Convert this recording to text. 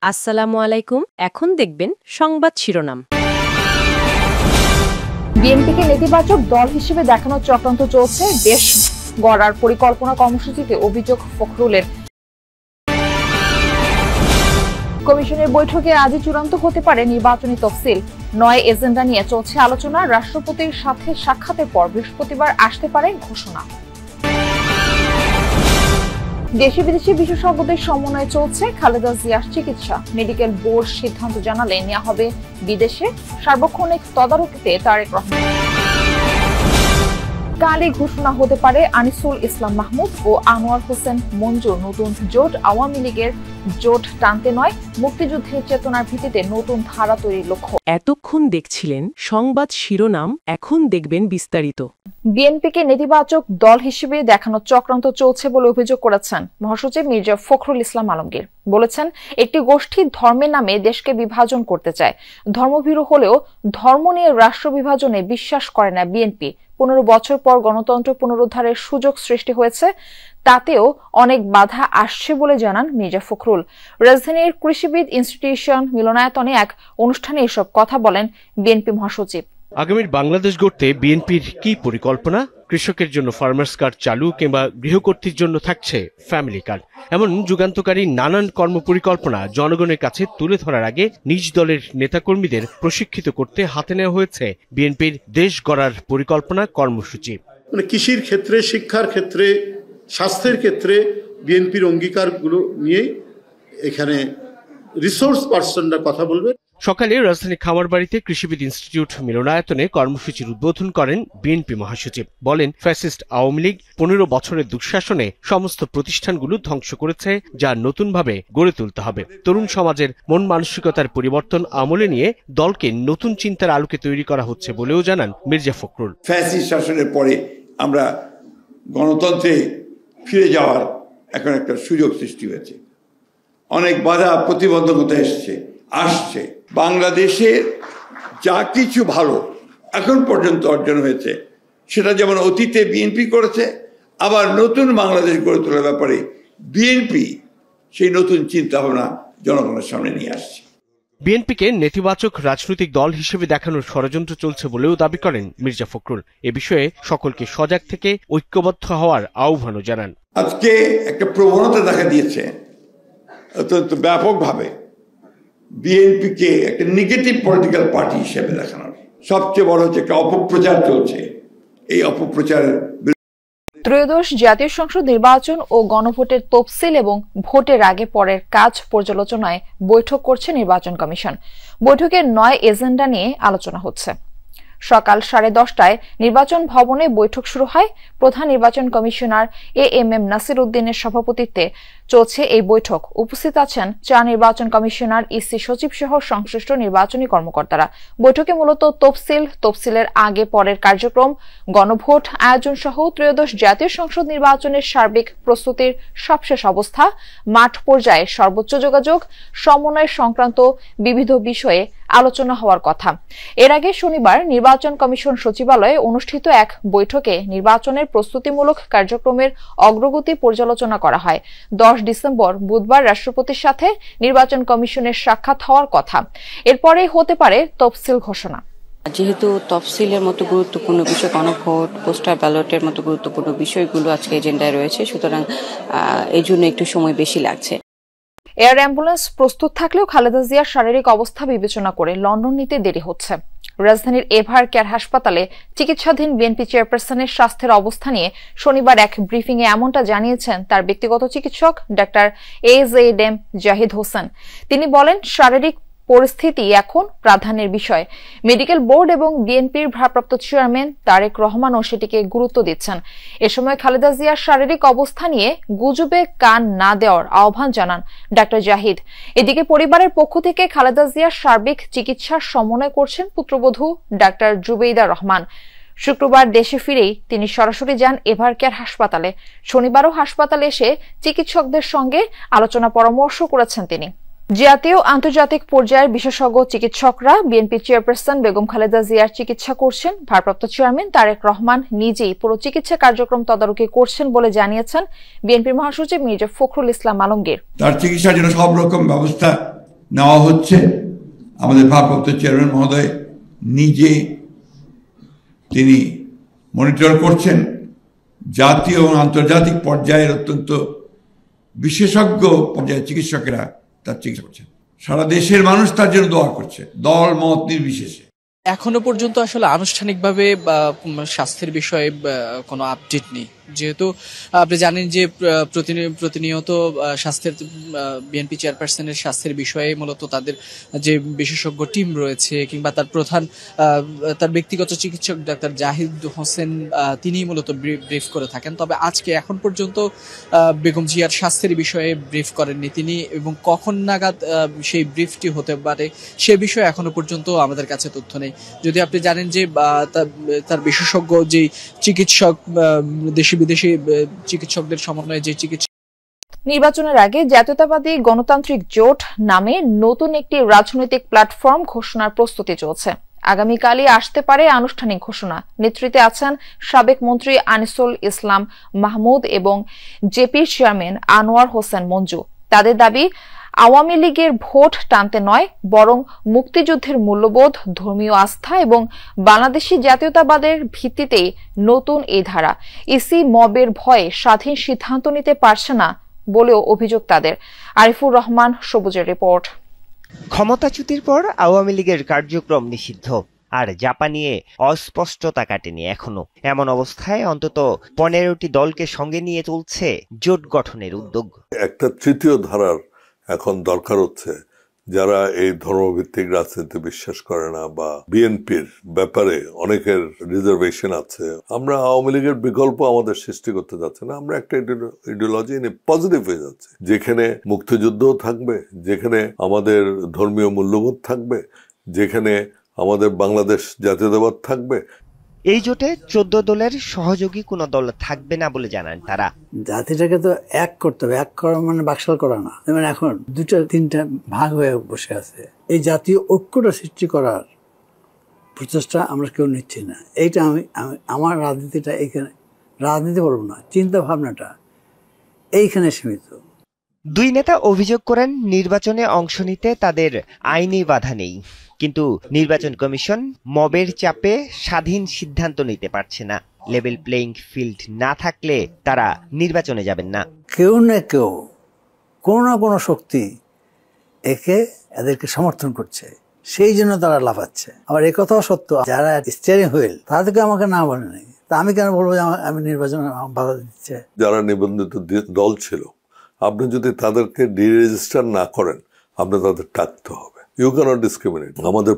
আসসালামু আলাইকুম। এখন দেখবেন সংবাদ শিরোনাম। বিএনপিকে নেতিবাচক দল হিসেবে দেখানোর চক্রান্ত চলছে। দেশ গড়ার পরিকল্পনা কর্মসূচিতে অভিযোগ ফখরুলের। কমিশনের বৈঠকে আজই চূড়ান্ত হতে পারে নির্বাচনী তফসিল। ৯ এজেন্ডা নিয়ে চলছে আলোচনা। রাষ্ট্রপতির সাথে সাক্ষাতের পর বৃহস্পতিবার আসতে পারে ঘোষণা। দেশি বিদেশি বিশেষজ্ঞদের সমন্বয়ে চলছে খালেদা জিয়ার চিকিৎসা। মেডিকেল বোর্ড সিদ্ধান্ত জানালে নেওয়া হবে বিদেশে সার্বক্ষণিক তদারকিতে তারেক রহমান। কালই ঘোষণা হতে পারে আনিসুল ইসলাম মাহমুদ ও আনোয়ার হোসেন মঞ্জুর নতুন জোট। আওয়ামী লীগের জোট টানতে নয়, মুক্তিযুদ্ধের চেতনার ভিত্তিতে নতুন ধারা তৈরির লক্ষ্য। এতক্ষণ দেখছিলেন সংবাদ শিরোনাম, এখন দেখবেন বিস্তারিত। বিএনপিকে নেতিবাচক দল হিসেবে দেখানোর চক্রান্ত চলছে বলে অভিযোগ করেছেন মহাসচিব মির্জা ফখরুল ইসলাম আলমগীর। বলেছেন, একটি গোষ্ঠী ধর্মের নামে দেশকে বিভাজন করতে চায়। ধর্মভীরু হলেও ধর্ম নিয়ে রাষ্ট্র বিভাজনে বিশ্বাস করে না বিএনপি। 15 বছর পর গণতন্ত্র পুনরুদ্ধারের সুযোগ সৃষ্টি হয়েছে, তাতেও অনেক বাধা আসছে বলে জানান মির্জা ফখরুল। রাজধানীর কৃষিবিদ ইনস্টিটিউশন মিলনায়তনে এক অনুষ্ঠানে এসব কথা বলেন বিএনপি মহাসচিব। আগামীর বাংলাদেশ গড়তে বিএনপির কি পরিকল্পনা? কৃষকের জন্য ফার্মার্স কার্ড চালু কিংবা গৃহকর্ত্রীর জন্য থাকছে ফ্যামিলি কার্ড, এমন যুগান্তকারী নানান কর্মপরিকল্পনা জনগণের কাছে তুলে ধরার আগে নিজ দলের নেতাকর্মীদের প্রশিক্ষিত করতে হাতে নেওয়া হয়েছে বিএনপির দেশ গড়ার পরিকল্পনা কর্মসূচি। কৃষির ক্ষেত্রে, শিক্ষার ক্ষেত্রে, স্বাস্থ্যের ক্ষেত্রে বিএনপির অঙ্গীকারগুলো নিয়ে এখানে রিসোর্স পার্সনরা কথা বলবে। সকালে রাজধানী খামারবাড়িতে কৃষিবিদ ইনস্টিটিউট মিলনায়তনে কর্মসূচির উদ্বোধন করেন বিএনপি মহাসচিব। বলেন, ফ্যাসিস্ট আওয়ামী লীগ 15 বছরের দুঃশাসনে সমস্ত প্রতিষ্ঠানগুলো ধ্বংস করেছে, যা নতুনভাবে গড়ে তুলতে হবে। তরুণ সমাজের মন মানসিকতার পরিবর্তন আমলে নিয়ে দলকে নতুন চিন্তার আলোকে তৈরি করা হচ্ছে বলেও জানান মির্জা ফখরুল। ফ্যাসিস্ট শাসনের পরে আমরা গণতন্ত্রে ফিরে যাওয়ার এখন একটা সুযোগ সৃষ্টি হয়েছে। অনেক বাধা প্রতিবন্ধকতা আসছে। বাংলাদেশের যা কিছু ভালো এখন পর্যন্ত অর্জন হয়েছে, সেটা যেমন অতীতে বিএনপি করেছে, আবার নতুন বাংলাদেশ গড়ে তোলার ব্যাপারে বিএনপি সেই নতুন চিন্তা ভাবনা জনগণের সামনে নিয়ে আসছে। বিএনপিকে নেতিবাচক রাজনৈতিক দল হিসেবে দেখানোর ষড়যন্ত্র চলছে বলেও দাবি করেন মির্জা ফখরুল। এ বিষয়ে সকলকে সজাগ থেকে ঐক্যবদ্ধ হওয়ার আহ্বানও জানান। আজকে একটা প্রবণতা দেখা দিয়েছে অত্যন্ত ব্যাপকভাবে বিএনপিকে একটা নেগেটিভ পলিটিক্যাল পার্টি হিসেবে দেখানোর। সবচেয়ে বড় হচ্ছে একটা অপপ্রচার চলছে। এই অপপ্রচারের ত্রয়োদশ জাতীয় সংসদ নির্বাচন ও গণভোটের তফসিল এবং ভোটের আগে পরের কাজ পর্যালোচনায় বৈঠক করছে নির্বাচন কমিশন। বৈঠকে 9 এজেন্ডা নিয়ে আলোচনা হচ্ছে। সকাল 10:30টায় নির্বাচন ভবনে বৈঠক শুরু হয়। প্রধান নির্বাচন কমিশনার এএমএম নাসির উদ্দিনের সভাপতিত্বে চলছে এই বৈঠক। উপস্থিত আছেন 4 নির্বাচন কমিশনার, ইসি সচিব সহ সংশ্লিষ্ট নির্বাচনী কর্মকর্তারা। বৈঠকে মূলত তফসিলের আগে পরের কার্যক্রম, গণভোট আয়োজন সহ ত্রয়োদশ জাতীয় সংসদ নির্বাচনের সার্বিক প্রস্তুতির সবশেষ অবস্থা, মাঠ পর্যায়ে সর্বোচ্চ যোগাযোগ, সমন্বয় সংক্রান্ত বিবিধ বিষয়ে আলোচনা হওয়ার কথা। এর আগে শনিবার নির্বাচন কমিশন সচিবালয়ে অনুষ্ঠিত এক বৈঠকে নির্বাচনের প্রস্তুতিমূলক কার্যক্রমের অগ্রগতি পর্যালোচনা করা হয়। 10 ডিসেম্বর বুধবার রাষ্ট্রপতির সাথে নির্বাচন কমিশনের সাক্ষাৎ হওয়ার কথা। এরপরেই হতে পারে তফসিল ঘোষণা। যেহেতু তফসিলের মতো গুরুত্বপূর্ণ বিষয়, গণভোট, পোস্টাল ব্যালটের মতো গুরুত্বপূর্ণ বিষয়গুলো আজকে এজেন্ডায় রয়েছে, সুতরাং এই জন্য একটু সময় বেশি লাগছে। এয়ার অ্যাম্বুলেন্স প্রস্তুত থাকলেও খালেদা জিয়ার শারীরিক অবস্থা বিবেচনা করে লন্ডন নিতে দেরি হচ্ছে। রাজধানীর এভার কেয়ার হাসপাতালে চিকিৎসাধীন বিএনপি চেয়ারপারসনের স্বাস্থ্যের অবস্থা নিয়ে শনিবার এক ব্রিফিংয়ে এমনটা জানিয়েছেন তার ব্যক্তিগত চিকিৎসক ডাক্তার এজেএম জাহিদ হোসেন। তিনি বলেন, শারীরিক পরিস্থিতি এখন প্রাধান্যের বিষয়। মেডিকেল বোর্ড এবং বিএনপির ভারপ্রাপ্ত চেয়ারম্যান তারেক রহমানও সেটিকে গুরুত্ব দিচ্ছেন। এ সময় খালেদা জিয়ার শারীরিক অবস্থা নিয়ে গুজবে কান না দেওয়ার আহ্বান জানান ডাক্তার জাহিদ। এদিকে পরিবারের পক্ষ থেকে খালেদা জিয়ার সার্বিক চিকিৎসার সমন্বয় করছেন পুত্রবধূ ডাক্তার জুবেইদা রহমান। শুক্রবার দেশে ফিরেই তিনি সরাসরি যান এভার কেয়ার হাসপাতালে। শনিবারও হাসপাতালে এসে চিকিৎসকদের সঙ্গে আলোচনা পরামর্শ করেছেন তিনি। জাতীয় আন্তর্জাতিক পর্যায়ের বিশেষজ্ঞ চিকিৎসকরা বিএনপি চেয়ারপারসন বেগম খালেদা জিয়ার চিকিৎসা করছেন। ভারপ্রাপ্ত চেয়ারম্যান তারেক রহমান নিজেই পুরো চিকিৎসা কার্যক্রম তদারকি করছেন বলে জানিয়েছেন বিএনপি মহাসচিব মির্জা ফখরুল ইসলাম আলমগীর। তার চিকিৎসার জন্য সব রকম ব্যবস্থা নেওয়া হচ্ছে। আমাদের ভারপ্রাপ্ত চেয়ারম্যান মহোদয় নিজে তিনি মনিটর করছেন। জাতীয় এবং আন্তর্জাতিক পর্যায়ের অত্যন্ত বিশেষজ্ঞ পর্যায়ের চিকিৎসকেরা তার চিকিৎসা করছেন। সারা দেশের মানুষ তার জন্য দোয়া করছে, দল মত নির্বিশেষে। এখনো পর্যন্ত আসলে আনুষ্ঠানিকভাবে স্বাস্থ্যের বিষয়ে কোনো আপডেট নেই, যেহেতু আপনি জানেন যে প্রতিনিয়ত স্বাস্থ্যের বিএনপি চেয়ারপারসনের স্বাস্থ্যের বিষয়ে মূলত তাদের যে বিশেষজ্ঞ টিম রয়েছে কিংবা তার প্রধান তার ব্যক্তিগত চিকিৎসক ডাক্তার জাহিদ হোসেন তিনি মূলত ব্রিফ করে থাকেন। তবে আজকে এখন পর্যন্ত বেগম জিয়ার স্বাস্থ্যের বিষয়ে ব্রিফ করেননি তিনি, এবং কখন নাগাদ সেই ব্রিফটি হতে পারে সে বিষয়ে এখনো পর্যন্ত আমাদের কাছে তথ্য নেই। যদি আপনি জানেন যে তার বিশেষজ্ঞ যে চিকিৎসক দেশি বিদেশি চিকিৎসকদের সমন্বয়ে যে চিকিৎসা। নির্বাচনের আগে জাতীয়তাবাদী গণতান্ত্রিক জোট নামে নতুন একটি রাজনৈতিক প্ল্যাটফর্ম ঘোষণার প্রস্তুতি চলছে। আগামীকালই আসতে পারে আনুষ্ঠানিক ঘোষণা। নেতৃত্বে আছেন সাবেক মন্ত্রী আনিসুল ইসলাম মাহমুদ এবং জেপির চেয়ারম্যান আনোয়ার হোসেন মঞ্জু। তাদের দাবি, আওয়ামী লীগের ভোট টানতে নয়, বরং মুক্তিযুদ্ধের মূল্যবোধ, ধর্মীয় আস্থা এবং বাংলাদেশি জাতীয়তাবাদের ভিত্তিতেই নতুন এই ধারা। ইসি মবের ভয়ে স্বাধীন সিদ্ধান্ত নিতে পারছে না বলেও অভিযোগ তাদের। আরিফুর রহমান সবুজের রিপোর্ট। ক্ষমতাচ্যুতির পর আওয়ামী লীগের কার্যক্রম নিষিদ্ধ, আর জাপা নিয়ে অস্পষ্টতা কাটেনি এখনো। এমন অবস্থায় অন্তত 15টি দলকে সঙ্গে নিয়ে চলছে জোট গঠনের উদ্যোগ। একটা তৃতীয় ধারার এখন দরকার হচ্ছে, যারা এই ধর্মভিত্তিক রাজনীতি বিশ্বাস করে না বা বিএনপির ব্যাপারে অনেকের রিজার্ভেশন আছে। আমরা আওয়ামী লীগের বিকল্প আমাদের সৃষ্টি করতে যাচ্ছে না, আমরা একটা আইডিওলজি নিয়ে পজিটিভ হয়ে যাচ্ছে, যেখানে মুক্তিযুদ্ধও থাকবে, যেখানে আমাদের ধর্মীয় মূল্যবোধ থাকবে, যেখানে আমাদের বাংলাদেশ জাতীয়তাবাদ থাকবে। এই জোটে 14 দলের সহযোগী কোনো দল থাকবে না বলে জানান তারা। জাতিটাকে তো এক করতে হবে, এক করা মানে বাকশাল করা না। মানে এখন 2-3টা ভাগ হয়ে বসে আছে। এই জাতীয় ঐক্যটা সৃষ্টি করার প্রচেষ্টা আমরা কেউ নিচ্ছি না। এইটা আমি আমার রাজনীতিটা এইখানে, রাজনীতি বলবো না, চিন্তা ভাবনাটা এইখানে সীমিত। দুই নেতা অভিযোগ করেন, নির্বাচনে অংশ নিতে তাদের আইনি বাধা নেই, কিন্তু নির্বাচন কমিশন মবের চাপে স্বাধীন সিদ্ধান্ত নিতে পারছে না। লেভেল প্লেইং ফিল্ড না থাকলে তারা নির্বাচনে যাবেন না। কেউ না কেউ, কোনো না কোনো শক্তি এদেরকে সমর্থন করছে, সেই জন্য তারা লাফাচ্ছে। আবার এই কথাও সত্য, যারা স্টিয়ারিং হুইল তাদেরকে আমাকে না বলে নাই, তা আমি কেন বলবো যে আমি নির্বাচনে বাধা দিচ্ছে? যারা নিবন্ধিত দল ছিল, আপনি যদি তাদেরকে ডিরেজিস্টার না করেন, আপনি তাদের টাকতে হবে। You can't discriminate. আমাদের